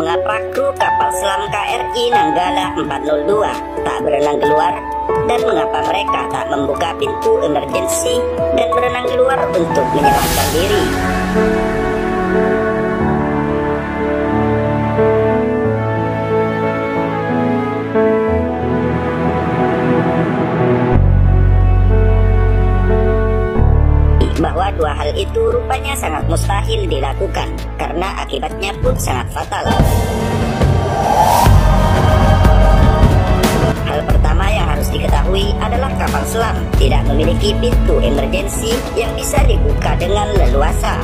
mengapa kru kapal selam KRI Nanggala 402 tak berenang keluar, dan mengapa mereka tak membuka pintu emergensi dan berenang keluar untuk menyelamatkan diri. Bahwa dua hal itu rupanya sangat mustahil dilakukan, karena akibatnya pun sangat fatal. Hal pertama yang harus diketahui adalah kapal selam tidak memiliki pintu emergensi yang bisa dibuka dengan leluasa.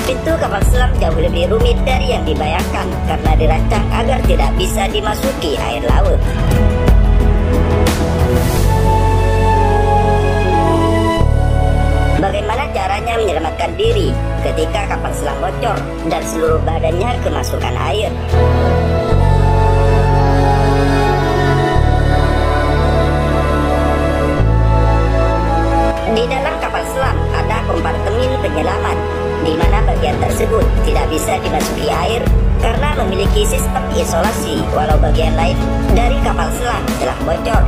Pintu kapal selam jauh lebih rumit dari yang dibayangkan karena dirancang agar tidak bisa dimasuki air laut. Bagaimana caranya menyelamatkan diri ketika kapal selam bocor dan seluruh badannya kemasukan air? Di dalam kapal selam ada kompartemen penyelamat, di mana bagian tersebut tidak bisa dimasuki air karena memiliki sistem isolasi, walau bagian lain dari kapal selam telah bocor.